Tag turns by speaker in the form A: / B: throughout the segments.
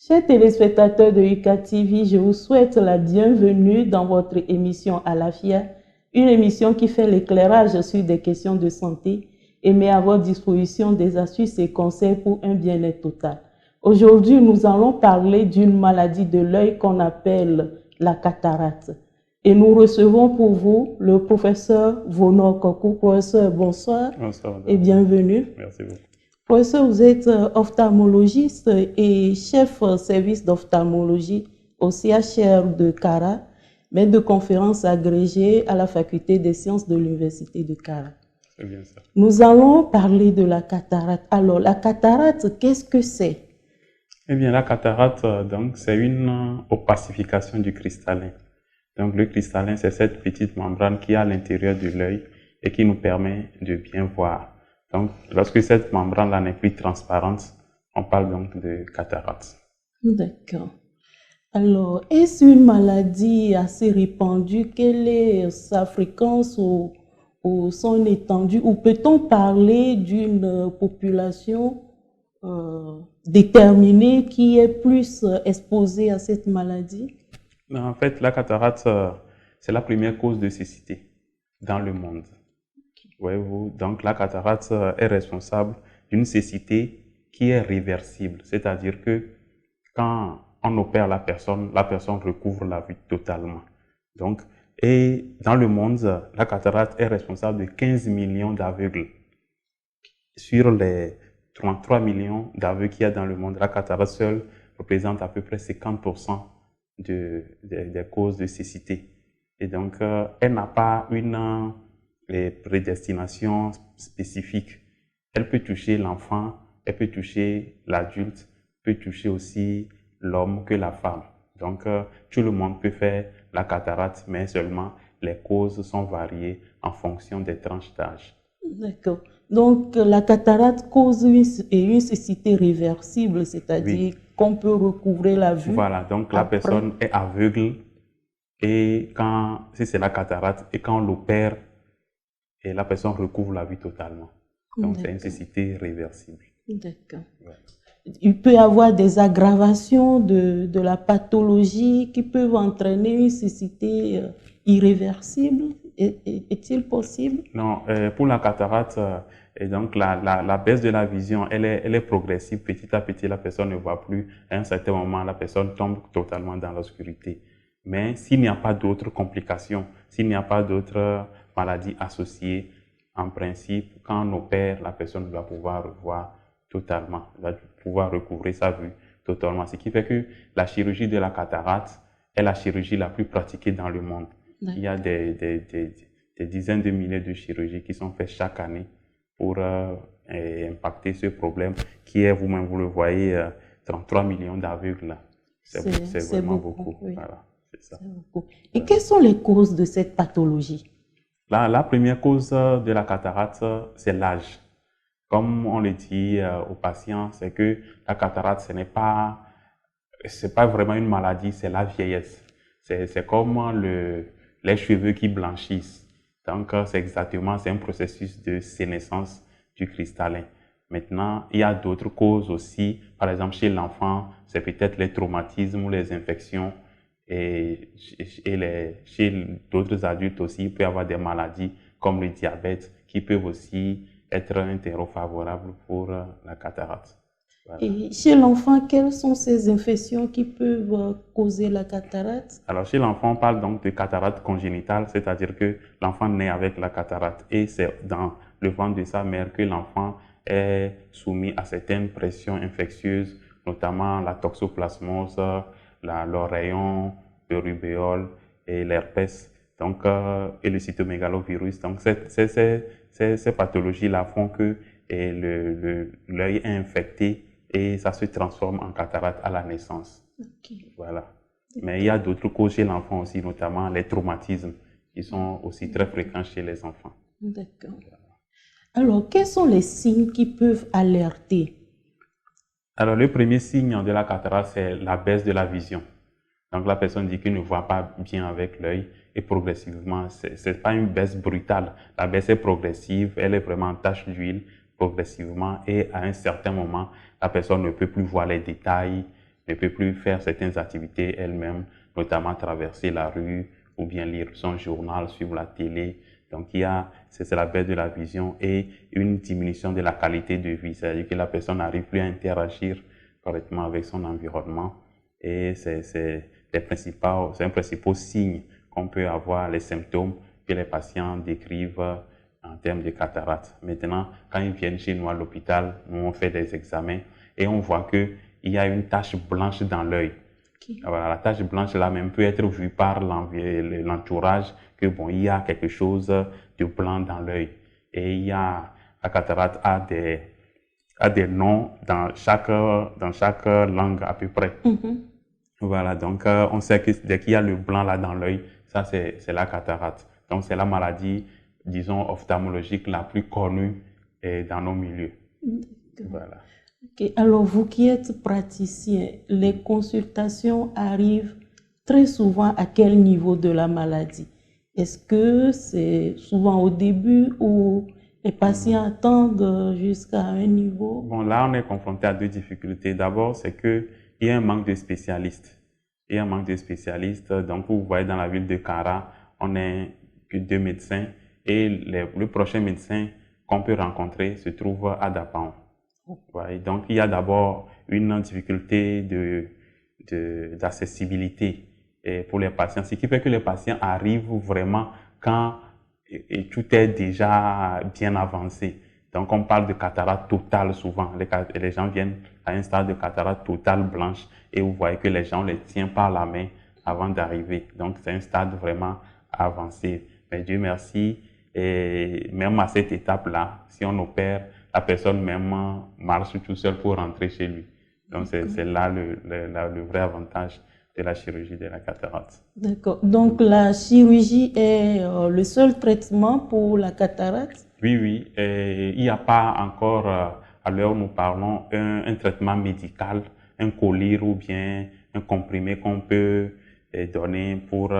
A: Chers téléspectateurs de UCA TV, je vous souhaite la bienvenue dans votre émission Alafia, une émission qui fait l'éclairage sur des questions de santé et met à votre disposition des astuces et conseils pour un bien-être total. Aujourd'hui, nous allons parler d'une maladie de l'œil qu'on appelle la cataracte. Et nous recevons pour vous le professeur Vonor Kokou. Professeur, bonsoir.
B: Bonsoir.
A: Et bienvenue.
B: Merci beaucoup.
A: Professeur, vous êtes ophtalmologiste et chef service d'ophtalmologie au CHR de Kara, maître de conférence agrégé à la faculté des sciences de l'université de Kara.
B: C'est bien ça.
A: Nous allons parler de la cataracte. Alors, la cataracte, qu'est-ce que c'est?
B: Eh bien, la cataracte, donc, c'est une opacification du cristallin. Donc, le cristallin, c'est cette petite membrane qui est à l'intérieur de l'œil et qui nous permet de bien voir. Donc, lorsque cette membrane-là n'est plus transparente, on parle donc de cataracte.
A: D'accord. Alors, est-ce une maladie assez répandue? Quelle est sa fréquence ou son étendue? Ou peut-on parler d'une population déterminée qui est plus exposée à cette maladie?
B: En fait, la cataracte, c'est la première cause de cécité dans le monde. Voyez-vous, donc la cataracte est responsable d'une cécité qui est réversible, c'est-à-dire que quand on opère la personne recouvre la vue totalement. Donc, et dans le monde, la cataracte est responsable de 15 millions d'aveugles. Sur les 33 millions d'aveugles qu'il y a dans le monde, la cataracte seule représente à peu près 50% des causes de cécité. Et donc, elle n'a pas une prédestination spécifique. Elle peut toucher l'enfant, elle peut toucher l'adulte, peut toucher aussi l'homme que la femme. Donc, tout le monde peut faire la cataracte, mais seulement les causes sont variées en fonction des tranches d'âge.
A: D'accord. Donc, la cataracte cause une cécité réversible, c'est-à-dire qu'on peut recouvrer la vue.
B: Voilà, donc la personne est aveugle et si c'est la cataracte, et quand on l'opère, et la personne recouvre la vue totalement. Donc, c'est une cécité réversible.
A: D'accord. Ouais. Il peut y avoir des aggravations de la pathologie qui peuvent entraîner une cécité irréversible. Est-il possible?
B: Non, pour la cataracte, et donc la baisse de la vision, elle est progressive. Petit à petit, la personne ne voit plus. À un certain moment, la personne tombe totalement dans l'obscurité. Mais s'il n'y a pas d'autres complications, s'il n'y a pas d'autres maladies associées, en principe, quand on opère, la personne va pouvoir revoir totalement, va pouvoir recouvrer sa vue totalement. Ce qui fait que la chirurgie de la cataracte est la chirurgie la plus pratiquée dans le monde. Il y a des dizaines de milliers de chirurgies qui sont faites chaque année pour impacter ce problème qui est, vous-même vous le voyez, 33 millions d'aveugles. C'est vraiment beaucoup.
A: Oui.
B: Voilà, c'est ça.
A: Beaucoup. Et quelles sont les causes de cette pathologie?
B: La première cause de la cataracte, c'est l'âge. Comme on le dit aux patients, c'est que la cataracte, ce n'est pas vraiment une maladie, c'est la vieillesse. C'est comme les cheveux qui blanchissent. Donc, c'est un processus de sénescence du cristallin. Maintenant, il y a d'autres causes aussi. Par exemple, chez l'enfant, c'est peut-être les traumatismes ou les infections. Et chez d'autres adultes aussi, il peut y avoir des maladies comme le diabète qui peuvent aussi être un terreau favorable pour la cataracte.
A: Voilà. Et chez l'enfant, quelles sont ces infections qui peuvent causer la cataracte?
B: Alors, chez l'enfant, on parle donc de cataracte congénitale, c'est-à-dire que l'enfant naît avec la cataracte et c'est dans le ventre de sa mère que l'enfant est soumis à certaines pressions infectieuses, notamment la toxoplasmose, l'oreillon, le rubéole et l'herpès, donc, et le cytomégalovirus. Donc, ces pathologies-là font que l'œil est infecté et ça se transforme en cataracte à la naissance.
A: Okay.
B: Voilà. Mais il y a d'autres causes chez l'enfant aussi, notamment les traumatismes, qui sont aussi très fréquents chez les enfants.
A: D'accord. Alors, quels sont les signes qui peuvent alerter? Alors,
B: le premier signe de la cataracte, c'est la baisse de la vision. Donc, la personne dit qu'il ne voit pas bien avec l'œil et progressivement, ce n'est pas une baisse brutale. La baisse est progressive, elle est vraiment en tache d'huile progressivement et à un certain moment, la personne ne peut plus voir les détails, ne peut plus faire certaines activités elle-même, notamment traverser la rue ou bien lire son journal, suivre la télé. Donc, c'est la baisse de la vision et une diminution de la qualité de vie. C'est-à-dire que la personne n'arrive plus à interagir correctement avec son environnement. Et c'est un principal signe qu'on peut avoir, les symptômes que les patients décrivent en termes de cataracte. Maintenant, quand ils viennent chez nous à l'hôpital, nous on fait des examens et on voit qu'il y a une tache blanche dans l'œil. Okay. Voilà, la tache blanche là même peut être vue par l'entourage que bon, il y a quelque chose de blanc dans l'œil. Et la cataracte a des noms dans chaque langue à peu près. Voilà, donc on sait que dès qu'il y a le blanc là dans l'œil, ça c'est la cataracte. Donc c'est la maladie, disons, ophtalmologique la plus connue dans nos milieux. Voilà.
A: Okay. Alors vous qui êtes praticien, les consultations arrivent très souvent à quel niveau de la maladie? Est-ce que c'est souvent au début ou les patients attendent jusqu'à un niveau?
B: Bon, là on est confronté à deux difficultés. D'abord, c'est qu'il y a un manque de spécialistes. Il y a un manque de spécialistes. Donc vous voyez dans la ville de Kara, on n'est que 2 médecins et le prochain médecin qu'on peut rencontrer se trouve à Dapan. Ouais, donc, il y a d'abord une difficulté d'accessibilité pour les patients, ce qui fait que les patients arrivent vraiment quand tout est déjà bien avancé. Donc, on parle de cataracte totale souvent. Les gens viennent à un stade de cataracte totale blanche et vous voyez que les gens les tiennent par la main avant d'arriver. Donc, c'est un stade vraiment avancé. Mais Dieu merci, et même à cette étape-là, si on opère, la personne même marche tout seul pour rentrer chez lui. Donc, c'est là le vrai avantage de la chirurgie de la cataracte.
A: D'accord. Donc, la chirurgie est le seul traitement pour la cataracte?
B: Oui. Et il n'y a pas encore, à l'heure où nous parlons, un traitement médical, un collyre ou bien un comprimé qu'on peut donner pour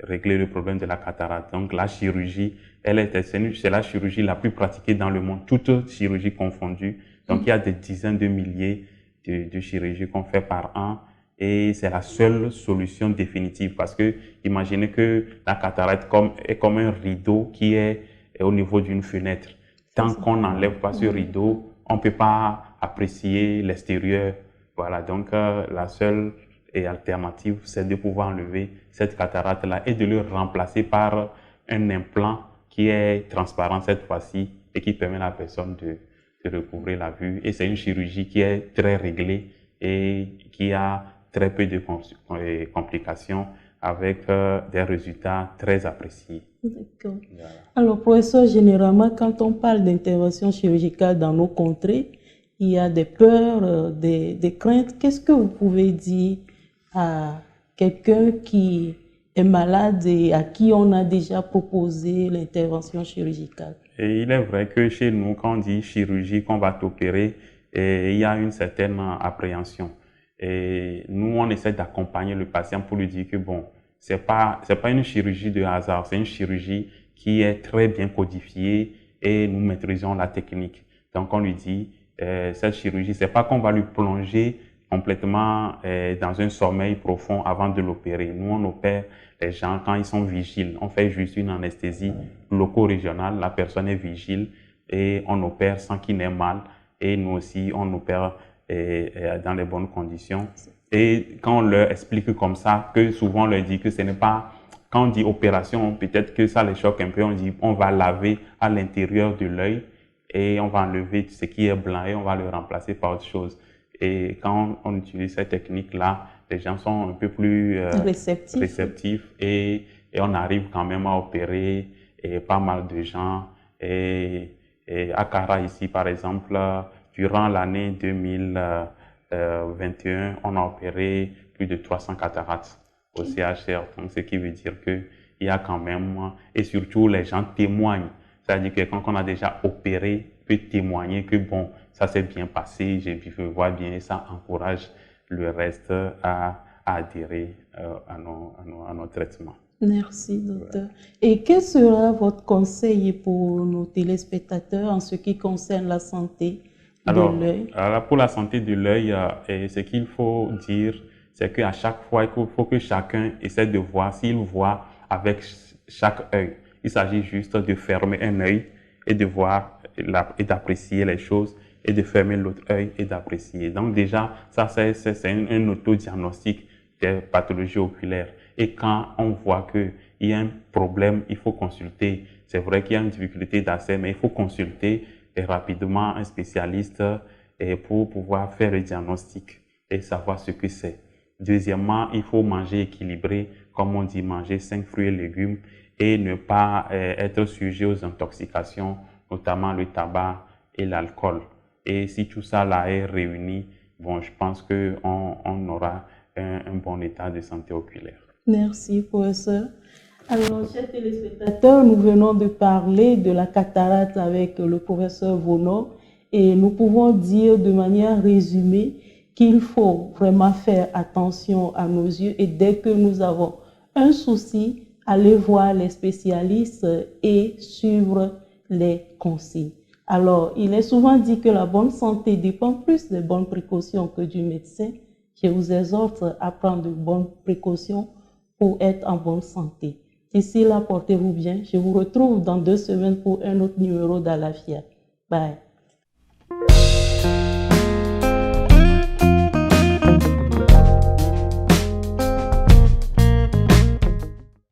B: régler le problème de la cataracte. Donc, la chirurgie, c'est la chirurgie la plus pratiquée dans le monde, toute chirurgie confondue. Donc, il y a des dizaines de milliers de chirurgies qu'on fait par an et c'est la seule solution définitive parce que imaginez que la cataracte est comme un rideau qui est au niveau d'une fenêtre. Tant qu'on n'enlève pas ce rideau, on ne peut pas apprécier l'extérieur. Voilà, donc la seule alternative, c'est de pouvoir enlever cette cataracte-là et de le remplacer par un implant qui est transparent cette fois-ci et qui permet à la personne de recouvrir la vue. Et c'est une chirurgie qui est très réglée et qui a très peu de complications avec des résultats très appréciés.
A: D'accord. Voilà. Alors, professeur, généralement, quand on parle d'intervention chirurgicale dans nos contrées, il y a des peurs, des craintes. Qu'est-ce que vous pouvez dire à quelqu'un qui est malade et à qui on a déjà proposé l'intervention chirurgicale?
B: Et il est vrai que chez nous, quand on dit chirurgie, qu'on va t'opérer, il y a une certaine appréhension. Et nous, on essaie d'accompagner le patient pour lui dire que bon, c'est pas une chirurgie de hasard, c'est une chirurgie qui est très bien codifiée et nous maîtrisons la technique. Donc, on lui dit, cette chirurgie, c'est pas qu'on va lui plonger complètement dans un sommeil profond avant de l'opérer. Nous, on opère les gens quand ils sont vigiles. On fait juste une anesthésie loco-régionale. La personne est vigile et on opère sans qu'il n'ait mal. Et nous aussi, on opère dans les bonnes conditions. Et quand on leur explique comme ça, que souvent on leur dit que ce n'est pas, quand on dit opération, peut-être que ça les choque un peu, on dit on va laver à l'intérieur de l'œil et on va enlever ce qui est blanc et on va le remplacer par autre chose. Et quand on utilise cette technique-là, les gens sont un peu plus réceptifs et on arrive quand même à opérer pas mal de gens. Et à Kara ici, par exemple, durant l'année 2021, on a opéré plus de 300 cataractes au CHR. Donc, ce qui veut dire qu'il y a quand même, et surtout les gens témoignent. C'est-à-dire que quand on a déjà opéré, peut témoigner que bon, ça s'est bien passé, je vois bien, et ça encourage le reste à adhérer à nos traitements.
A: Merci, docteur. Ouais. Et quel sera votre conseil pour nos téléspectateurs en ce qui concerne la santé
B: Alors,
A: l'œil.
B: pour la santé de l'œil, ce qu'il faut dire, c'est qu'à chaque fois, il faut que chacun essaie de voir s'il voit avec chaque œil. Il s'agit juste de fermer un œil et de voir et d'apprécier les choses et de fermer l'autre œil et d'apprécier. Donc déjà, ça c'est un autodiagnostic des pathologies oculaires. Et quand on voit qu'il y a un problème, il faut consulter. C'est vrai qu'il y a une difficulté d'accès, mais il faut consulter rapidement un spécialiste pour pouvoir faire le diagnostic et savoir ce que c'est. Deuxièmement, il faut manger équilibré, comme on dit, manger 5 fruits et légumes et ne pas être sujet aux intoxications, notamment le tabac et l'alcool. Et si tout ça là est réuni, bon, je pense qu'on aura un bon état de santé oculaire.
A: Merci, professeur. Alors, chers téléspectateurs, nous venons de parler de la cataracte avec le professeur Vono et nous pouvons dire de manière résumée qu'il faut vraiment faire attention à nos yeux et dès que nous avons un souci, aller voir les spécialistes et suivre les consignes. Alors, il est souvent dit que la bonne santé dépend plus des bonnes précautions que du médecin. Je vous exhorte à prendre de bonnes précautions pour être en bonne santé. D'ici là, portez-vous bien. Je vous retrouve dans 2 semaines pour un autre numéro d'Alafia. Bye.